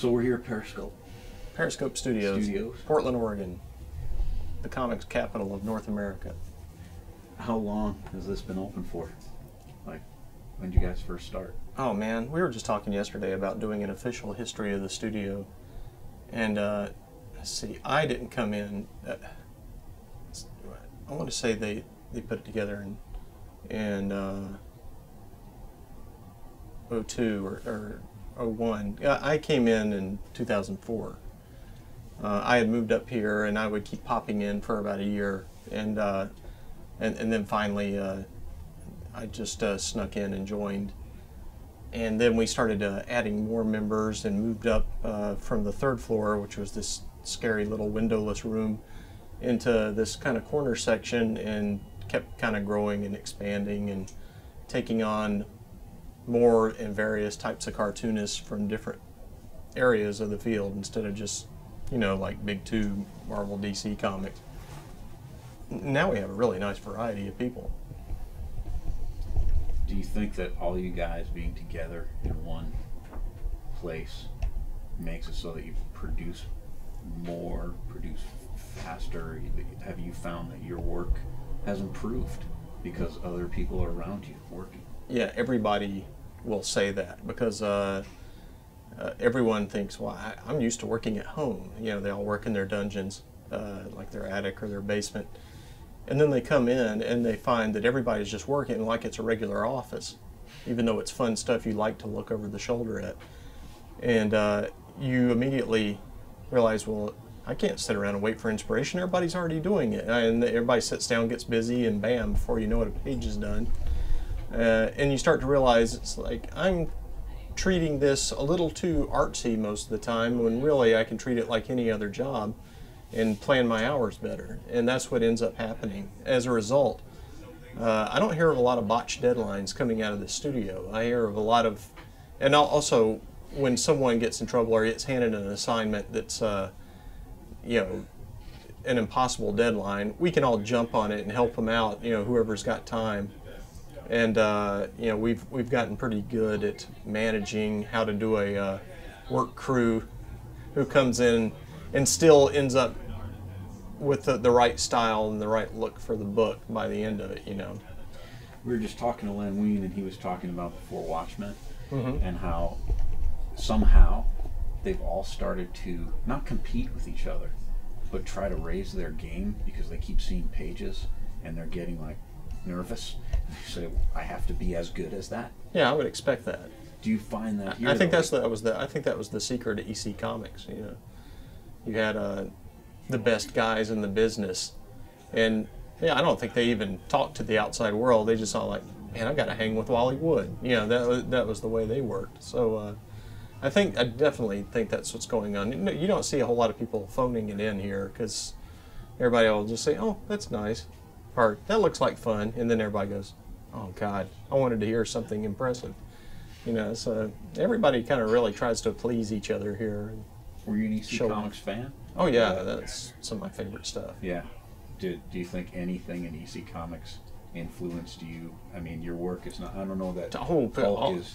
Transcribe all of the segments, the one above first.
So we're here at Periscope Studios, Studios. Portland, Oregon, the comics capital of North America. How long has this been open for? Like, when did you guys first start? Oh man, we were just talking yesterday about doing an official history of the studio, and let's see, I didn't come in. I want to say they put it together in 02 or 01. I came in 2004. I had moved up here, and I would keep popping in for about a year, and then finally I just snuck in and joined. And then we started adding more members and moved up from the third floor, which was this scary little windowless room, into this kind of corner section, and kept kind of growing and expanding and taking on more and various types of cartoonists from different areas of the field instead of just, you know, like big two Marvel DC comics. Now we have a really nice variety of people. Do you think that all you guys being together in one place makes it so that you produce more, produce faster? Have you found that your work has improved because other people are around you working? Yeah, everybody will say that because everyone thinks, well, I'm used to working at home. You know, they all work in their dungeons, like their attic or their basement. And then they come in and they find that everybody's just working like it's a regular office, even though it's fun stuff you like to look over the shoulder at. And you immediately realize, well, I can't sit around and wait for inspiration. Everybody's already doing it. And everybody sits down, gets busy, and bam, before you know it, a page is done. And you start to realize it's like, I'm treating this a little too artsy most of the time, when really I can treat it like any other job and plan my hours better. And that's what ends up happening. As a result, I don't hear of a lot of botched deadlines coming out of the studio. I hear of a lot of, and also when someone gets in trouble or gets handed an assignment that's, you know, an impossible deadline, we can all jump on it and help them out, you know, whoever's got time. And you know, we've gotten pretty good at managing how to do a work crew who comes in and still ends up with the right style and the right look for the book by the end of it, you know. We were just talking to Len Wein, and he was talking about the Four Watchmen, Mm-hmm. and how somehow they've all started to not compete with each other, but try to raise their game because they keep seeing pages and they're getting like nervous. They say, I have to be as good as that. Yeah, I would expect that. Do you find that here? I think that was the secret of EC Comics. You know, you had the best guys in the business, and yeah, I don't think they even talked to the outside world. They just saw like, man, I've got to hang with Wally Wood. You know, that was the way they worked. So I definitely think that's what's going on. You don't see a whole lot of people phoning it in here because everybody will just say, oh, that's nice, or that looks like fun, and then everybody goes, oh God, I wanted to hear something impressive. You know, so everybody kind of really tries to please each other here. Were you an EC Comics fan? Oh yeah, that's some of my favorite stuff. Yeah. Do you think anything in EC Comics influenced you? I mean, your work is not, I don't know that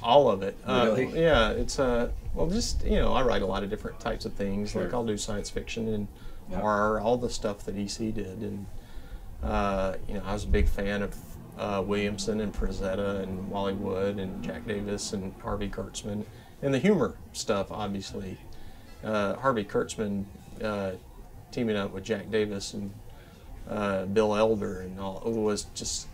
all of it. Really? Yeah, it's well, just, you know, I write a lot of different types of things. Sure. Like I'll do science fiction and Yeah. horror, all the stuff that EC did, and you know, I was a big fan of Williamson and Frazetta and Wally Wood and Jack Davis and Harvey Kurtzman, and the humor stuff, obviously. Harvey Kurtzman teaming up with Jack Davis and Bill Elder and all, it was just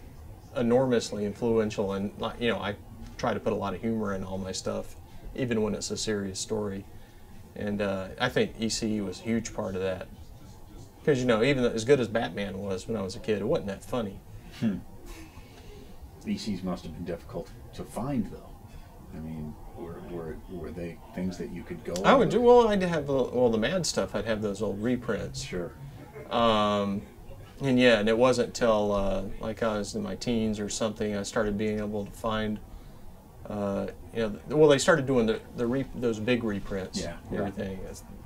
enormously influential. And, you know, I try to put a lot of humor in all my stuff, even when it's a serious story. And I think EC was a huge part of that. Because, you know, even as good as Batman was when I was a kid, it wasn't that funny. ECs must have been difficult to find, though. I mean, were they things that you could go I would do, well, I'd have, the Mad stuff, I'd have those old reprints. Sure. And yeah, and it wasn't till like I was in my teens or something, I started being able to find, you know, well, they started doing those big reprints, Yeah, and yeah. everything,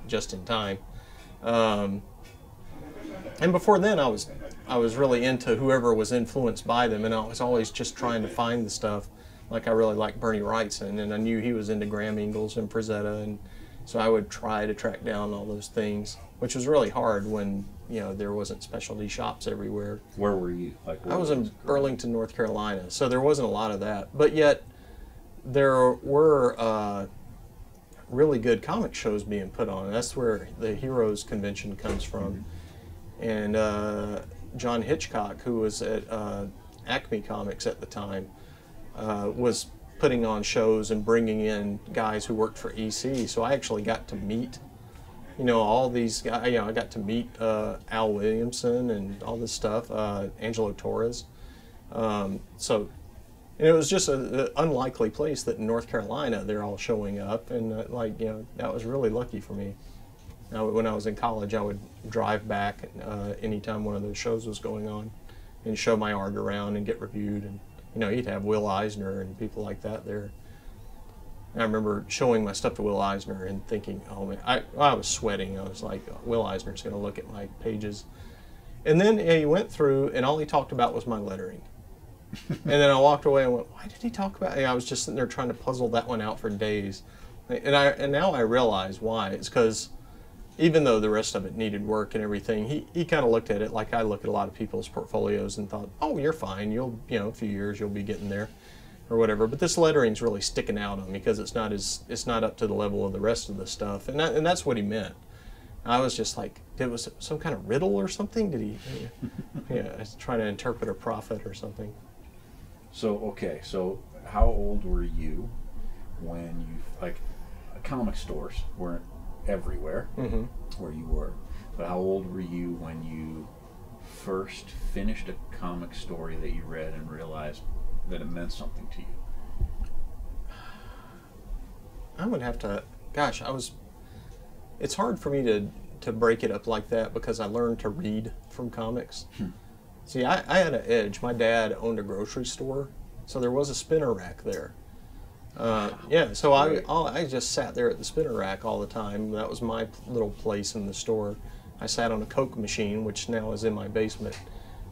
just in time. And before then, I was really into whoever was influenced by them, and I was always just trying to find the stuff. Like I really liked Bernie Wrightson, and I knew he was into Graham Ingalls and Frazetta So I would try to track down all those things, which was really hard when, you know, there wasn't specialty shops everywhere. Where were you? Like, I was in Burlington, North Carolina, so there wasn't a lot of that. But yet, there were really good comic shows being put on. That's where the Heroes Convention comes from. And John Hitchcock, who was at Acme Comics at the time, was putting on shows and bringing in guys who worked for EC. So I actually got to meet, you know, all these guys. You know, I got to meet Al Williamson and all this stuff, Angelo Torres. So, and it was just an unlikely place that in North Carolina they're all showing up, and like, you know, that was really lucky for me. Now, when I was in college, I would drive back anytime one of those shows was going on, and show my art around and get reviewed. And you know, you'd have Will Eisner and people like that there. And I remember showing my stuff to Will Eisner and thinking, oh man, I was sweating. I was like, Will Eisner's going to look at my pages. And then he went through, and all he talked about was my lettering. And then I walked away and went, why did he talk about it? I was just sitting there trying to puzzle that one out for days. And now I realize why. It's because even though the rest of it needed work and everything, he kind of looked at it like I look at a lot of people's portfolios and thought, oh, you're fine. You'll, you know, a few years you'll be getting there or whatever. But this lettering's really sticking out on me because it's not up to the level of the rest of the stuff. And that's what he meant. I was just like, was it some kind of riddle or something? Did he, yeah, I was trying to interpret a prophet or something. So, okay, so how old were you when you, like, comic stores weren't everywhere where you were, but how old were you when you first finished a comic story that you read and realized that it meant something to you? I would have to, gosh, it's hard for me to break it up like that because I learned to read from comics. See, I had an edge. My dad owned a grocery store, so there was a spinner rack there. Yeah, so I just sat there at the spinner rack all the time. That was my little place in the store. I sat on a Coke machine, which now is in my basement,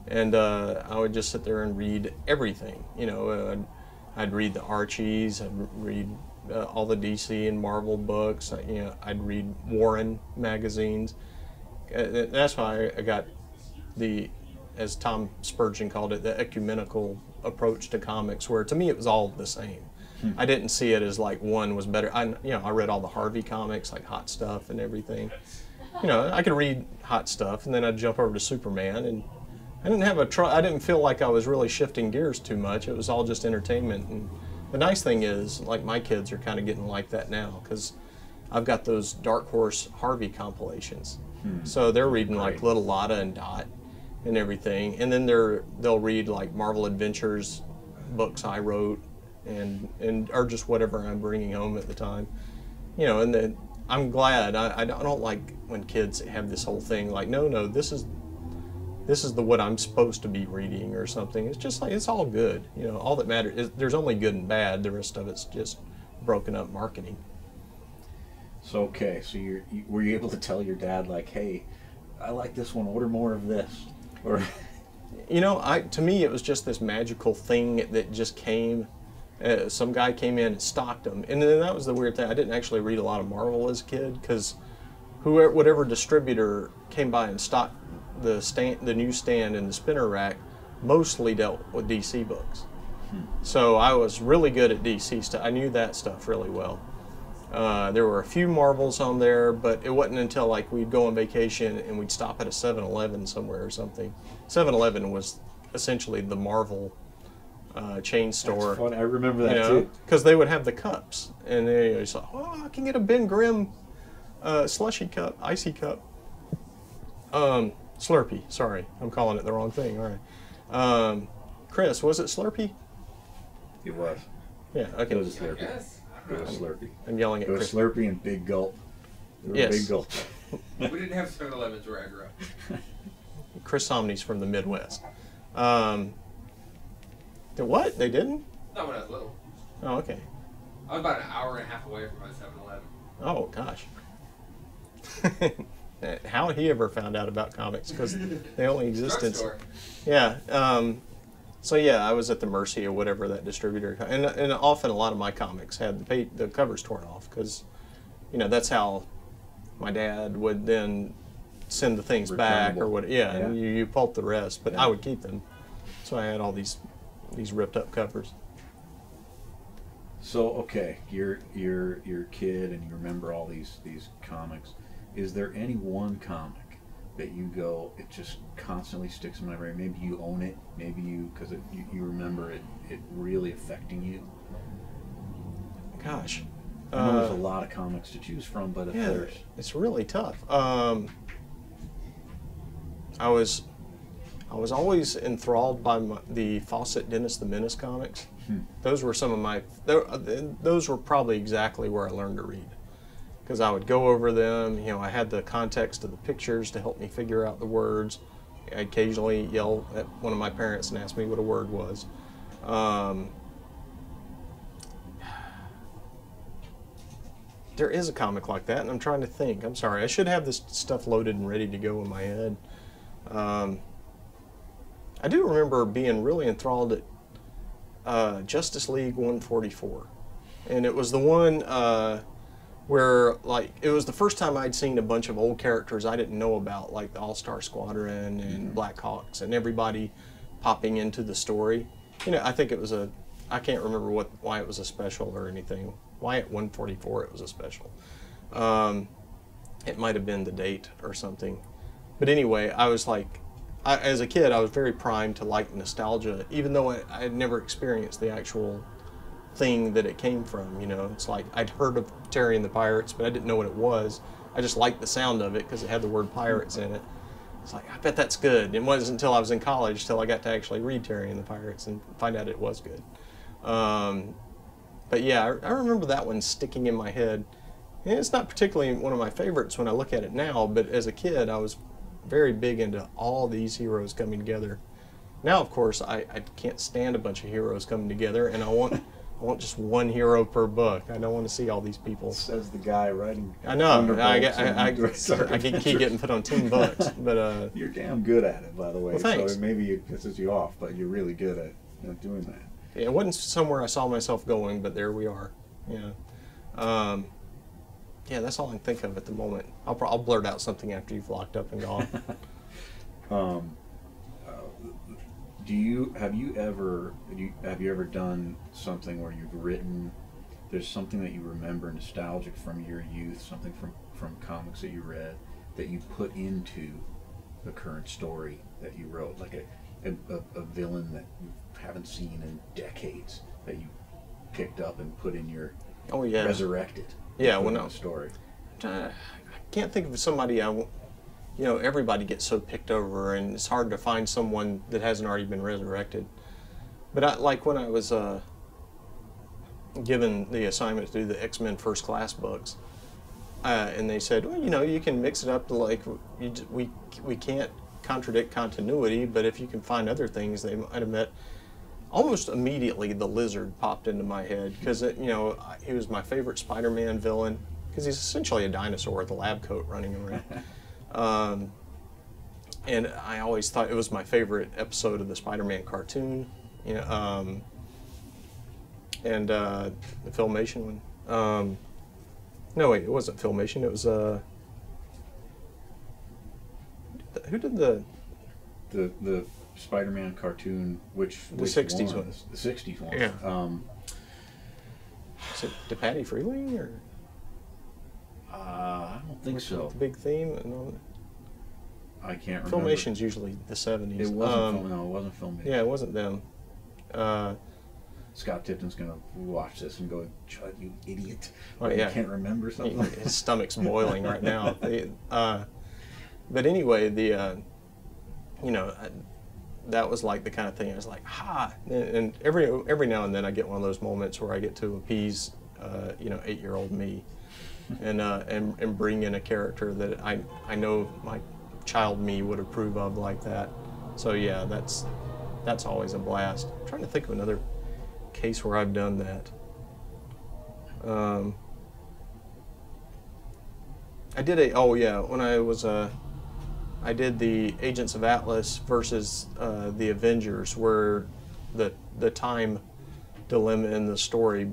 and I would just sit there and read everything. You know, I'd read the Archies, I'd read all the DC and Marvel books. You know, I'd read Warren magazines. That's why I got the, as Tom Spurgeon called it, the ecumenical approach to comics, where to me it was all the same. I didn't see it as like one was better. I read all the Harvey comics, like Hot Stuff and everything. You know, I could read Hot Stuff, and then I'd jump over to Superman, and I didn't feel like I was really shifting gears too much. It was all just entertainment. And the nice thing is, like, my kids are kind of getting like that now because I've got those Dark Horse Harvey compilations. So they're reading like Little Lotta and Dot and everything, and then they'll read like Marvel Adventures books I wrote. And or just whatever I'm bringing home at the time, you know. And then I'm glad. I don't like when kids have this whole thing like, no, this is the what I'm supposed to be reading or something. It's just like, it's all good, you know. All that matters is there's only good and bad. The rest of it's just broken up marketing. So okay, so were you able to tell your dad, like, hey, I like this one, order more of this, or? You know, to me it was just this magical thing that just came. Some guy came in and stocked them, and then that was the weird thing. I didn't actually read a lot of Marvel as a kid because whatever distributor came by and stocked the newsstand and the spinner rack mostly dealt with DC books. So I was really good at DC stuff. I knew that stuff really well. There were a few Marvels on there, but it wasn't until like we'd go on vacation and we'd stop at a 7-Eleven somewhere or something. 7-Eleven was essentially the Marvel chain store. That's funny. I remember that too. Because they would have the cups, and they said, "Oh, I can get a Ben Grimm slushy cup, icy cup." Slurpee. Sorry, I'm calling it the wrong thing. All right, Chris, was it Slurpee? It was. Yeah. Okay. It was a Slurpee. It was Slurpee. I'm yelling at Chris. It was Slurpee and Big Gulp. Yes. Big Gulp. We didn't have 7-Elevens where I grew up. Chris Somney's from the Midwest. What? They didn't? Not when I was little. Oh, okay. I was about an hour and a half away from a 7-Eleven. Oh, gosh. How he ever found out about comics, because they only existed. Yeah. So yeah, I was at the mercy of whatever that distributor, and often a lot of my comics had the covers torn off because, that's how my dad would then send the things back or Returnable. what. Yeah, Yeah. and you pulp the rest, but Yeah. I would keep them. So I had all these ripped up covers. So okay, you're a kid and you remember all these comics. Is there any one comic that you go, it just constantly sticks in my brain? Maybe you own it, maybe you you remember it really affecting you. Gosh. I know there's a lot of comics to choose from, but if Yeah, there's it's really tough. I was always enthralled by the Fawcett Dennis the Menace comics. Those were some of my. Those were probably exactly where I learned to read, because I would go over them. I had the context of the pictures to help me figure out the words. I occasionally yell at one of my parents and ask me what a word was. There is a comic like that, and I'm trying to think. I'm sorry. I should have this stuff loaded and ready to go in my head. I do remember being really enthralled at Justice League 144. And it was the one where, like, it was the first time I'd seen a bunch of old characters I didn't know about, like the All-Star Squadron and Blackhawks, and everybody popping into the story. I think it was I can't remember why it was a special or anything. Why at 144 it was a special. It might have been the date or something. But anyway, I was like, as a kid, I was very primed to like nostalgia, even though I had never experienced the actual thing that it came from. It's like I'd heard of Terry and the Pirates, but I didn't know what it was. I just liked the sound of it because it had the word pirates in it. It's like, I bet that's good. It wasn't until I was in college till I got to actually read Terry and the Pirates and find out it was good. But yeah, I remember that one sticking in my head. And it's not particularly one of my favorites when I look at it now, but as a kid, I was very big into all these heroes coming together. Now, of course, I can't stand a bunch of heroes coming together, and I want just one hero per book. I don't want to see all these people. says the guy writing. I know. Thunderbolts I keep getting put on team books, but You're damn good at it, by the way. Well, thanks. So maybe it pisses you off, but you're really good at doing that. it wasn't somewhere I saw myself going, but there we are. Yeah, that's all I can think of at the moment. I'll blurt out something after you've locked up and gone. Have you ever done something where you've written? There's something that you remember nostalgic from your youth, something from comics that you read that you put into the current story that you wrote, like a villain that you haven't seen in decades that you picked up and put in your resurrected. Yeah, put when in I the story. I can't think of somebody everybody gets so picked over, and it's hard to find someone that hasn't already been resurrected. But like when I was given the assignment to do the X-Men First Class books, and they said, well, you can mix it up to like we can't contradict continuity, but if you can find other things they might have met. Almost immediately, the Lizard popped into my head because he was my favorite Spider-Man villain because he's essentially a dinosaur with a lab coat running around. And I always thought it was my favorite episode of the Spider-Man cartoon, and the Filmation one. No, wait, it wasn't Filmation. It was who did the Spider-Man cartoon, which The 60s one. The 60s one. Yeah. Is it DePatie Freeling or? I don't think so. The big theme and all. I can't remember. Filmation's usually the 70s. It wasn't no, it wasn't Filmation. Yeah, it wasn't them. Scott Tipton's gonna watch this and go, "Chud, you idiot! Oh, You yeah. can't remember something." His stomach's boiling right now. But anyway, that was like the kind of thing I was like, ha! And every now and then I get one of those moments where I get to appease, 8-year-old me, and bring in a character that I know my child me would approve of like that. So yeah, that's always a blast. I'm trying to think of another case where I've done that. I did when I was I did the Agents of Atlas versus the Avengers, where the time dilemma in the story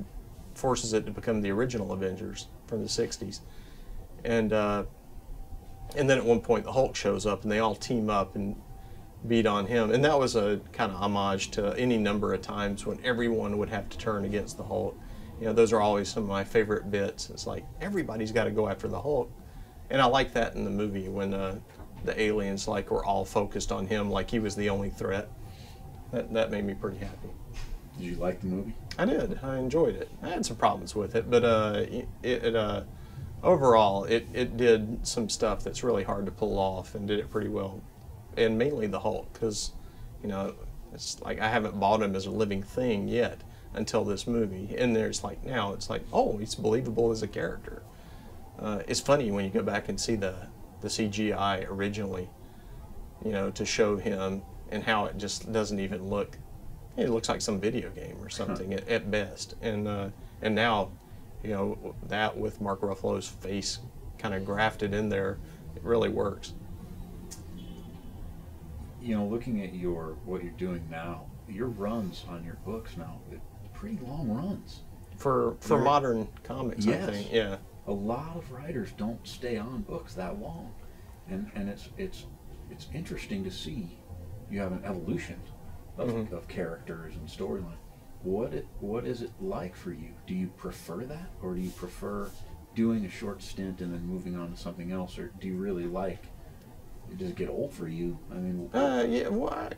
forces it to become the original Avengers from the '60s, and then at one point the Hulk shows up and they all team up and beat on him, and that was a kind of homage to any number of times when everyone would have to turn against the Hulk. You know, those are always some of my favorite bits. It's like everybody's got to go after the Hulk, and I like that in the movie when the aliens like were all focused on him, like he was the only threat. That made me pretty happy. Did you like the movie? I did. I enjoyed it. I had some problems with it, but overall, it did some stuff that's really hard to pull off and did it pretty well. And mainly the Hulk, because, you know, it's like I haven't bought him as a living thing yet until this movie. And there's like now it's like, oh, he's believable as a character. It's funny when you go back and see the CGI originally, you know, to show him and how it just doesn't even look. It looks like some video game or something at best. And now, you know, that with Mark Ruffalo's face kind of grafted in there, it really works. You know, looking at what you're doing now, your runs on your books now, pretty long runs. For modern comics, yes. I think, yeah. A lot of writers don't stay on books that long, and it's interesting to see you have an evolution of characters and storyline. What is it like for you? Do you prefer that, or do you prefer doing a short stint and then moving on to something else, or do you really like? Does it get old for you? I mean, yeah. Well,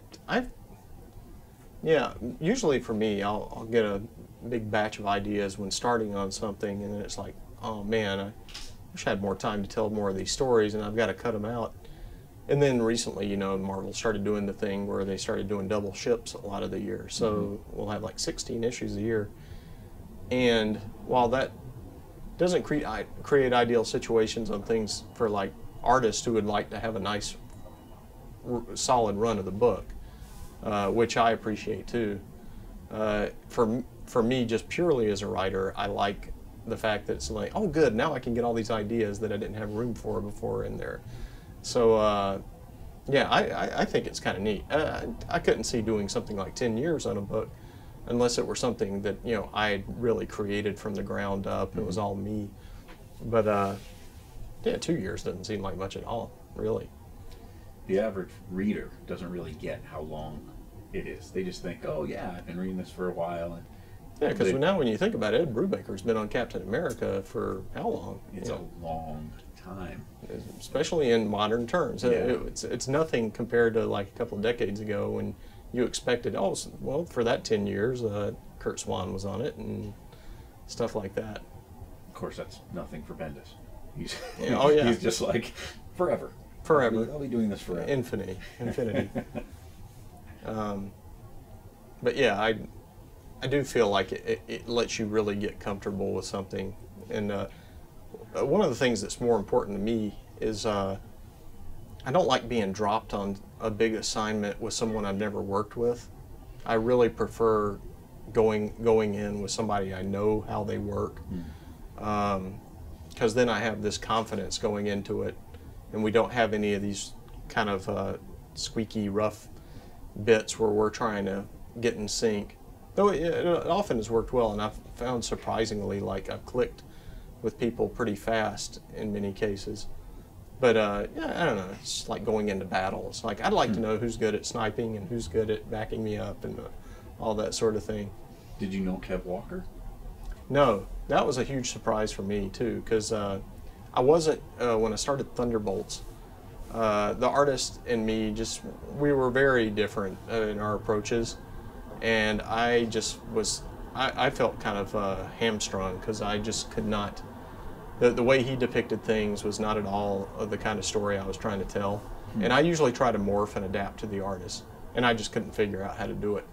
yeah. Usually for me, I'll get a big batch of ideas when starting on something, and then it's like, oh man, I wish I had more time to tell more of these stories, and I've got to cut them out. And then recently, you know, Marvel started doing the thing where they started doing double ships a lot of the year, so we'll have like 16 issues a year. And while that doesn't create ideal situations on things for like artists who would like to have a nice solid run of the book, which I appreciate too. For me, just purely as a writer, I like the fact that it's like, oh good, now I can get all these ideas that I didn't have room for before in there. So yeah, I think it's kind of neat. I couldn't see doing something like 10 years on a book unless it were something that, you know, I had really created from the ground up. It was all me. But yeah, 2 years doesn't seem like much at all, really. The average reader doesn't really get how long it is. They just think, oh yeah, I've been reading this for a while. And yeah, because now when you think about it, Ed Brubaker's been on Captain America for how long? It's a long time. Especially in modern terms. Yeah. It's nothing compared to like a couple of decades ago when you expected, oh, well, for that 10 years, Kurt Swan was on it and stuff like that. Of course, that's nothing for Bendis. He's, yeah, oh yeah, he's just like, forever. Forever. I'll be doing this forever. Infinity. But yeah, I do feel like it lets you really get comfortable with something. And one of the things that's more important to me is I don't like being dropped on a big assignment with someone I've never worked with. I really prefer going in with somebody I know how they work, because then I have this confidence going into it, and we don't have any of these kind of squeaky, rough bits where we're trying to get in sync. Though it often has worked well, and I've found surprisingly like I've clicked with people pretty fast in many cases. But yeah, I don't know, it's like going into battles. Like I'd like to know who's good at sniping and who's good at backing me up and all that sort of thing. Did you know Kev Walker? No, that was a huge surprise for me too, because I wasn't, when I started Thunderbolts, the artist and me we were very different in our approaches, and I just was, I felt kind of hamstrung because I just could not, the way he depicted things was not at all the kind of story I was trying to tell. And I usually try to morph and adapt to the artist, and I just couldn't figure out how to do it.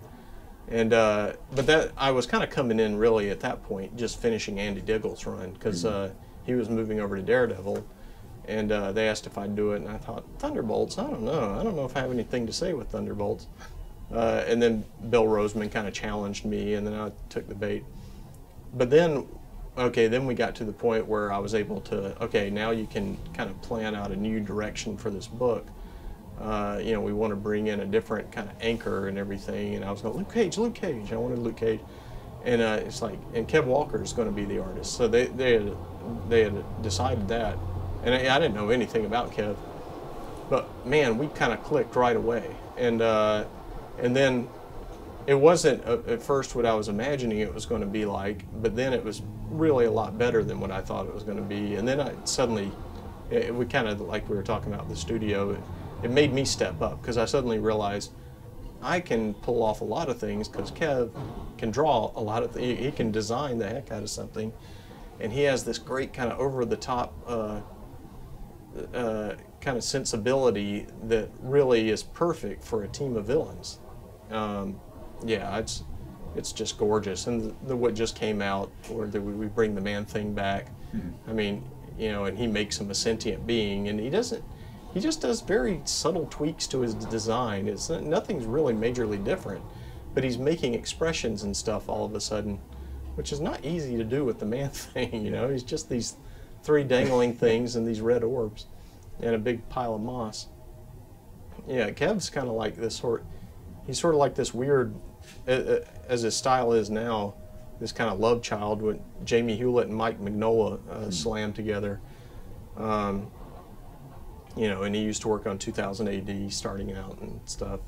And but that I was kind of coming in really at that point, just finishing Andy Diggle's run, because he was moving over to Daredevil, and they asked if I'd do it, and I thought, Thunderbolts? I don't know if I have anything to say with Thunderbolts. And then Bill Roseman kind of challenged me, and then I took the bait. But then, okay, then we got to the point where I was able to, okay, now you can kind of plan out a new direction for this book. You know, we want to bring in a different kind of anchor and everything, and I was going, Luke Cage, I wanted Luke Cage. And it's like, and Kev Walker is going to be the artist. So they had decided that, and I didn't know anything about Kev, but man, we kind of clicked right away. And then it wasn't at first what I was imagining it was going to be like, but then it was really a lot better than what I thought it was going to be. And then we kind of, like we were talking about the studio, it made me step up, because I suddenly realized I can pull off a lot of things, because Kev can draw a lot of things. He can design the heck out of something, and he has this great kind of over-the-top kind of sensibility that really is perfect for a team of villains. Yeah, it's just gorgeous. And what just came out, where we bring the Man-Thing back. I mean, you know, and he makes him a sentient being, and he just does very subtle tweaks to his design. Nothing's really majorly different, but he's making expressions and stuff all of a sudden, which is not easy to do with the Man-Thing. You know, he's just these 3 dangling things and these red orbs and a big pile of moss. Yeah, Kev's kind of like this he's sort of like this weird, as his style is now, this kind of love child with Jamie Hewlett and Mike Mignola slammed together. You know, and he used to work on 2000 AD starting out and stuff.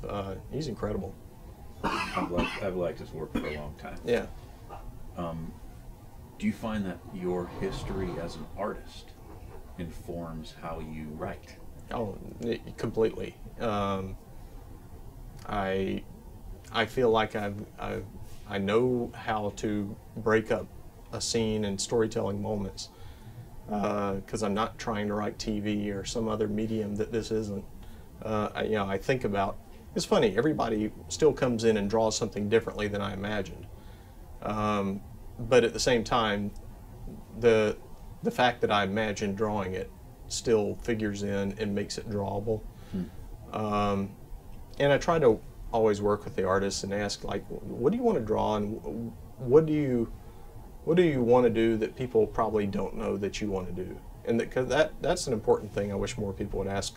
He's incredible. I've liked his work for a long time. Yeah. Do you find that your history as an artist informs how you write? Oh, completely. I feel like I know how to break up a scene and storytelling moments, because I'm not trying to write TV or some other medium that this isn't. You know, I think about, it's funny, everybody still comes in and draws something differently than I imagined. But at the same time, the fact that I imagined drawing it still figures in and makes it drawable. And I try to always work with the artists and ask, like, what do you want to draw, and what do you want to do that people probably don't know that you want to do? And because that's an important thing I wish more people would ask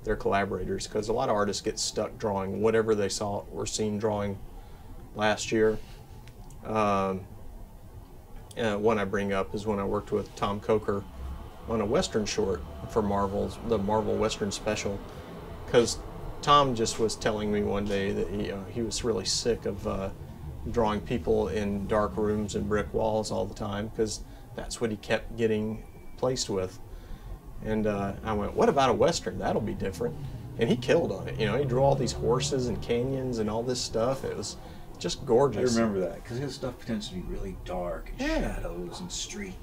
their collaborators, because a lot of artists get stuck drawing whatever they saw or seen drawing last year. One I bring up is when I worked with Tom Coker on a Western short for the Marvel Western Special, because Tom just was telling me one day that he was really sick of drawing people in dark rooms and brick walls all the time, because that's what he kept getting placed with. And I went, what about a Western? That'll be different. And he killed on it. You know, he drew all these horses and canyons and all this stuff. It was just gorgeous. I remember that, because his stuff tends to be really dark and shadows and street,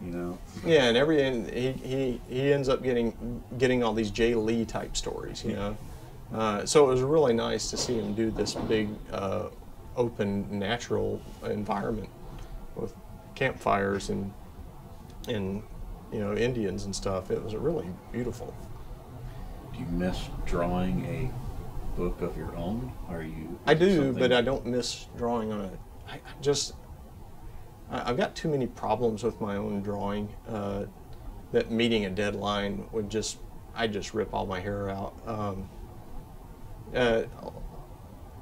you know. Yeah, and he ends up getting all these Jay Lee type stories, you know. So it was really nice to see him do this big, open, natural environment with campfires and you know, Indians and stuff. It was really beautiful. Do you miss drawing a book of your own? I do, but I don't miss drawing on it. I've got too many problems with my own drawing that meeting a deadline would I'd just rip all my hair out.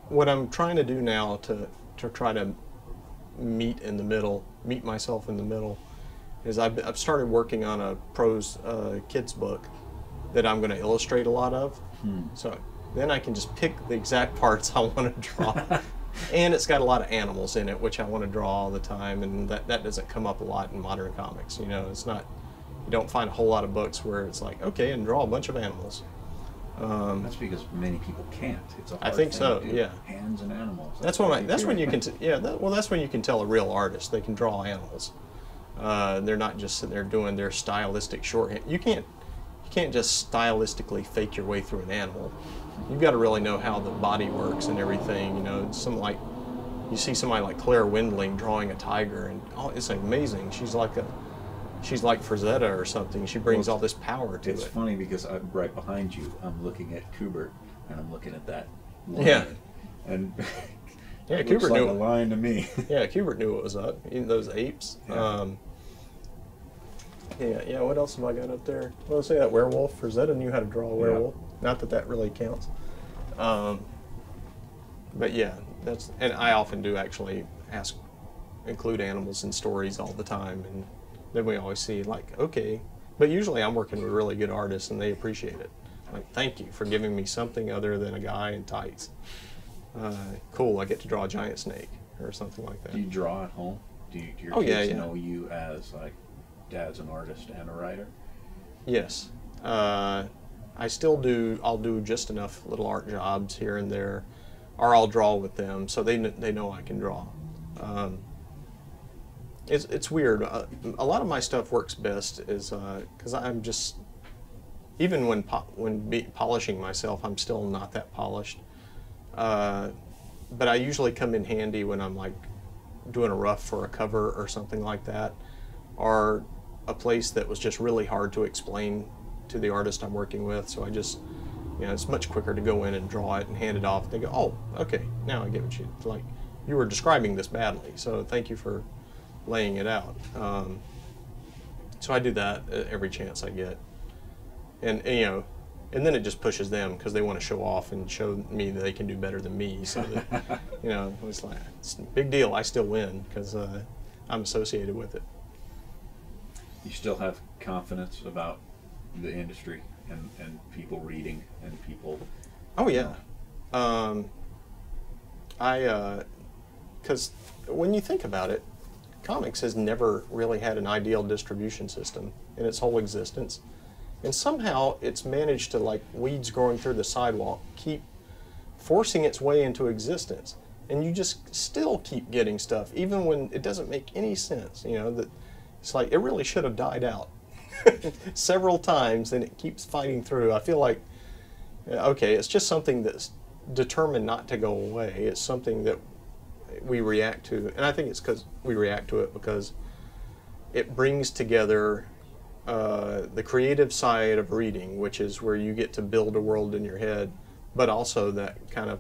What I'm trying to do now to try to meet myself in the middle, is I've started working on a prose kids book that I'm going to illustrate a lot of. So then I can just pick the exact parts I want to draw. And it's got a lot of animals in it, which I want to draw all the time, and that doesn't come up a lot in modern comics. You know, it's not, you don't find a whole lot of books where it's like, okay, and draw a bunch of animals. That's because many people can't. It's a hard I think thing so. to do. Yeah. Hands and animals. That's when you can. That's when you can tell a real artist. They can draw animals. They're not just sitting there doing their stylistic shorthand. You can't just stylistically fake your way through an animal. You've got to really know how the body works and everything. You know, you see somebody like Claire Wendling drawing a tiger, and it's amazing. She's like Frazetta or something. She brings all this power to it. It's funny because I'm right behind you. I'm looking at Kubert, and I'm looking at that line. Yeah. And yeah, it looks Kubert like knew a line to me. Yeah, Kubert knew what was up. Those apes. Yeah. Yeah. What else have I got up there? Well, say that werewolf. Frazetta knew how to draw a werewolf. Not that really counts. But yeah, and I often do actually ask include animals in stories all the time, and then we always see like, okay, but usually I'm working with really good artists and they appreciate it. Like, thank you for giving me something other than a guy in tights. Cool, I get to draw a giant snake or something like that. Do you draw at home? Do your Oh, kids yeah. know you as like dad's an artist and a writer? Yes. I still do, I'll do just enough little art jobs here and there, or I'll draw with them so they know I can draw. It's weird. A lot of my stuff works best is because I'm just, even when polishing myself, I'm still not that polished. But I usually come in handy when I'm like doing a rough for a cover or something like that, or a place that was just really hard to explain to the artist I'm working with. So I just, it's much quicker to go in and draw it and hand it off. They go, oh, okay, now I get what like. You were describing this badly, so thank you for laying it out. So I do that every chance I get, and and then it just pushes them because they want to show off and show me that they can do better than me. So that, it's like, it's a big deal. I still win because I'm associated with it. You still have confidence about the industry and people reading and people. Oh yeah, because when you think about it, comics has never really had an ideal distribution system in its whole existence. And somehow it's managed to, like weeds growing through the sidewalk, keep forcing its way into existence. And you just still keep getting stuff, even when it doesn't make any sense. That it's like it really should have died out several times, and it keeps fighting through. I feel like, okay, it's just something that's determined not to go away. It's something that we react to, and I think it's because we react to it because it brings together the creative side of reading, which is where you get to build a world in your head, but also that kind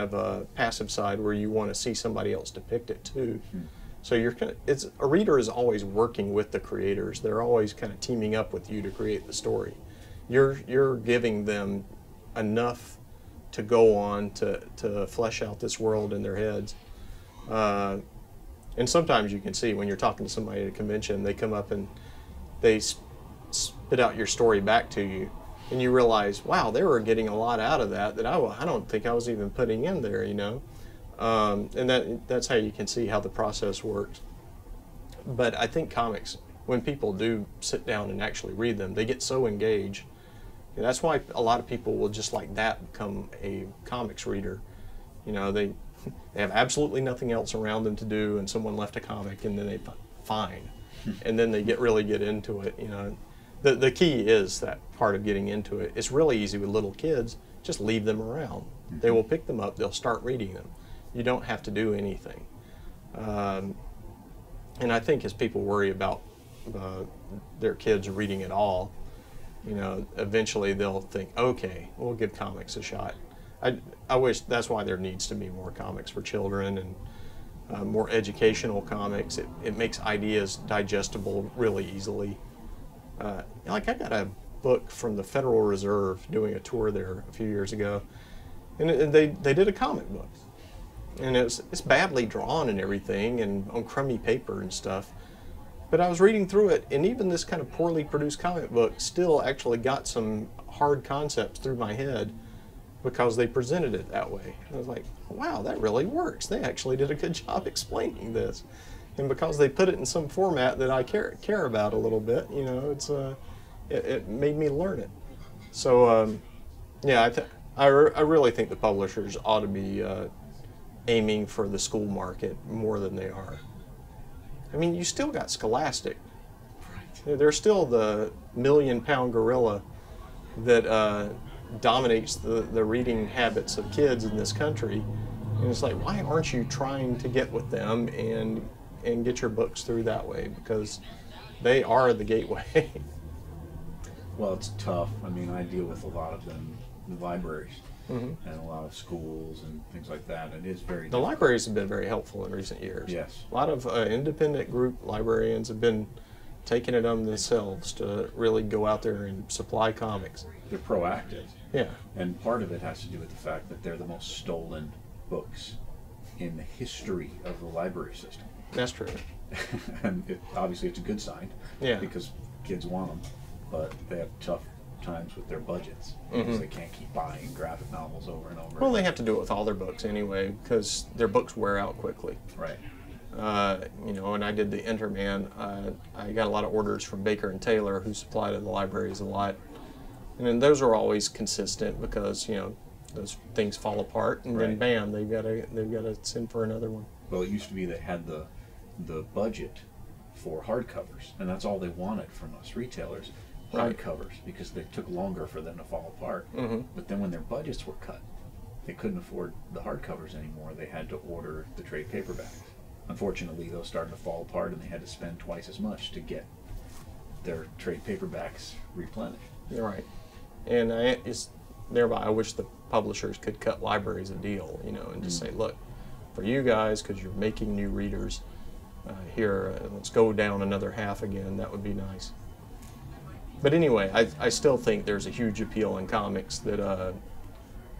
of passive side where you want to see somebody else depict it too. So a reader is always working with the creators. They're always kind of teaming up with you to create the story. You're giving them enough to go on to flesh out this world in their heads. And sometimes you can see when you're talking to somebody at a convention, they come up and they spit out your story back to you, and you realize, wow, they were getting a lot out of that I don't think I was even putting in there, and that's how you can see how the process works. But I think comics, when people do sit down and actually read them, they get so engaged. And that's why a lot of people will just like that become a comics reader. They have absolutely nothing else around them to do, and someone left a comic, and then they fine. And then they really get into it. The key is that part of getting into it. It's really easy with little kids. Just leave them around. They will pick them up. They'll start reading them. You don't have to do anything. And I think as people worry about their kids reading it all, eventually they'll think, okay, we'll give comics a shot. I wish that's why there needs to be more comics for children and more educational comics. It makes ideas digestible really easily. Like I got a book from the Federal Reserve doing a tour there a few years ago, and they did a comic book, and it's badly drawn and everything, and on crummy paper and stuff. But I was reading through it, and even this kind of poorly produced comic book still actually got some hard concepts through my head because they presented it that way. I was like, wow, that really works. They actually did a good job explaining this. And because they put it in some format that I care about a little bit, it made me learn it. So, yeah, I really think the publishers ought to be aiming for the school market more than they are. I mean, you still got Scholastic. Right. They're still the million-pound gorilla that dominates the reading habits of kids in this country. And it's like, why aren't you trying to get with them and get your books through that way? Because they are the gateway. Well, it's tough. I mean, I deal with a lot of them, the libraries, and a lot of schools and things like that. It is very The libraries have been very helpful in recent years. Yes. A lot of independent group librarians have been taking it on themselves to really go out there and supply comics. They're proactive. Yeah. And part of it has to do with the fact that they're the most stolen books in the history of the library system. That's true. And obviously it's a good sign, Yeah. because kids want them, but they have tough times with their budgets because they can't keep buying graphic novels over and over. Well, they have to do it with all their books anyway, because their books wear out quickly. Right. You know, and I did the Enterman. I got a lot of orders from Baker and Taylor, who supply to the libraries a lot, and then those are always consistent because, you know, those things fall apart, and then Right. bam, they've got to send for another one. Well, it used to be they had the budget for hardcovers, and that's all they wanted from us retailers, Right. hardcovers, because they took longer for them to fall apart. Mhm. But then when their budgets were cut, they couldn't afford the hardcovers anymore. They had to order the trade paperbacks. Unfortunately, those started to fall apart, and they had to spend twice as much to get their trade paperbacks replenished. You're right, and thereby I wish the publishers could cut libraries a deal, you know, and just say, look, for you guys, because you're making new readers, let's go down another half again. That would be nice. But anyway, I still think there's a huge appeal in comics that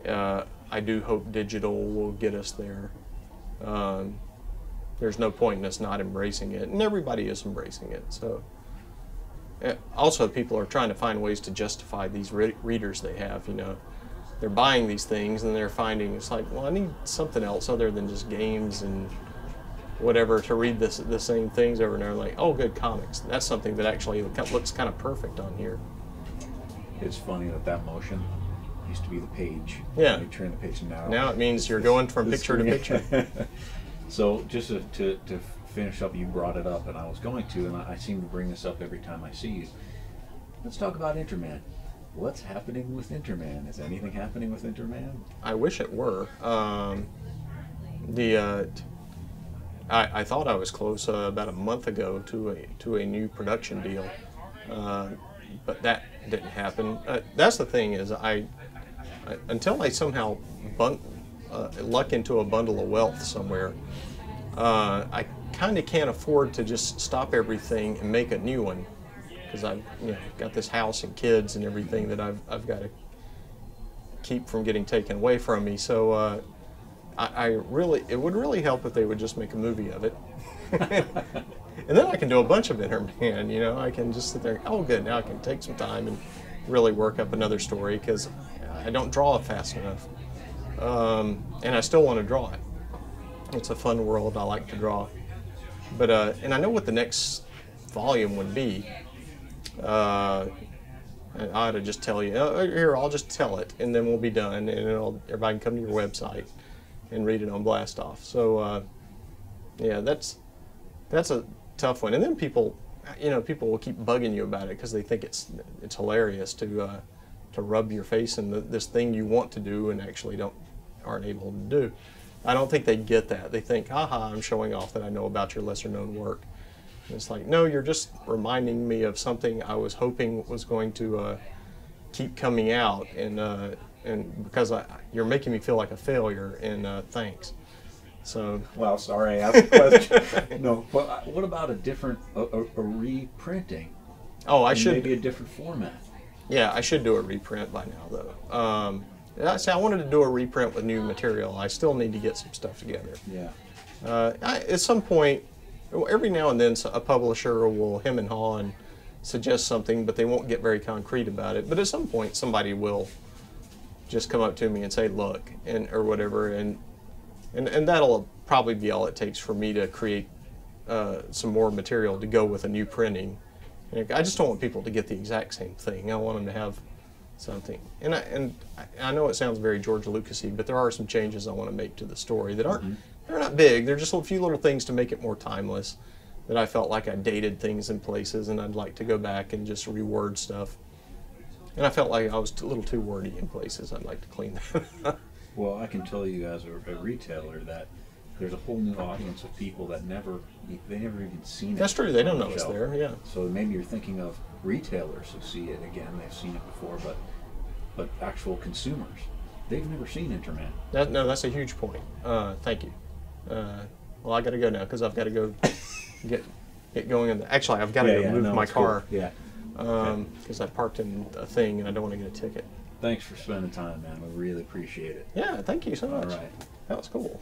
I do hope digital will get us there. There's no point in us not embracing it, and everybody is embracing it. So, also, people are trying to find ways to justify these readers they have. You know, they're buying these things, and they're finding it's like, well, I need something else other than just games and whatever to read the same things over and over. Like, oh, good, comics. That's something that actually looks kind of perfect on here. It's funny that motion used to be the page. Yeah. You turn the page now. Now it means you're going from picture to picture. So just to finish up, you brought it up, and I was going to, and I seem to bring this up every time I see you. Let's talk about Interman. What's happening with Interman? Is anything happening with Interman? I wish it were. I thought I was close about a month ago to a new production deal, but that didn't happen. That's the thing is until I somehow luck into a bundle of wealth somewhere, I kind of can't afford to just stop everything and make a new one, because I've got this house and kids and everything that I've got to keep from getting taken away from me. So it would really help if they would just make a movie of it. And then I can do a bunch of Interman, you know. I can just sit there, oh good, now I can take some time and really work up another story, because I don't draw it fast enough. And I still want to draw it. It's a fun world, I like to draw. But, and I know what the next volume would be. And I ought to just tell you, here, I'll just tell it, and then we'll be done, and everybody can come to your website and read it on Blast Off. So, yeah, that's a tough one. And then people will keep bugging you about it because they think it's hilarious to rub your face in this thing you want to do and actually aren't able to do. I don't think they get that. They think, haha, I'm showing off that I know about your lesser known work. And it's like, no, you're just reminding me of something I was hoping was going to keep coming out, and because you're making me feel like a failure, and thanks. So, Well, sorry, I asked a question. No, but what about a reprinting? oh, I And should. maybe a different format. Yeah, I should do a reprint by now, though. I wanted to do a reprint with new material. I still need to get some stuff together. Yeah. At some point, every now and then, a publisher will hem and haw and suggest something, but they won't get very concrete about it. But at some point, somebody will just come up to me and say, look, or whatever, and that'll probably be all it takes for me to create some more material to go with a new printing. And I just don't want people to get the exact same thing. I want them to have something. And I know it sounds very George Lucas-y, but there are some changes I want to make to the story that aren't, they're not big. They're just a few little things to make it more timeless, that I felt like I dated things in places, and I'd like to go back and just reword stuff. And I felt like I was a little too wordy in places. I'd like to clean that up. Well, I can tell you as a retailer that there's a whole new audience of people that never even seen it. That's true. They don't on know the it's shelf. there. Yeah. So maybe you're thinking of retailers who see it again. They've seen it before, but actual consumers, they've never seen Interman. That's a huge point. Thank you. Well, I got to go now because I've got to go get going. Actually, I've got to go move my car. Cool. Yeah. Because I parked in a thing and I don't want to get a ticket. Thanks for spending time, man. We really appreciate it. Yeah, thank you so much. All right. That was cool.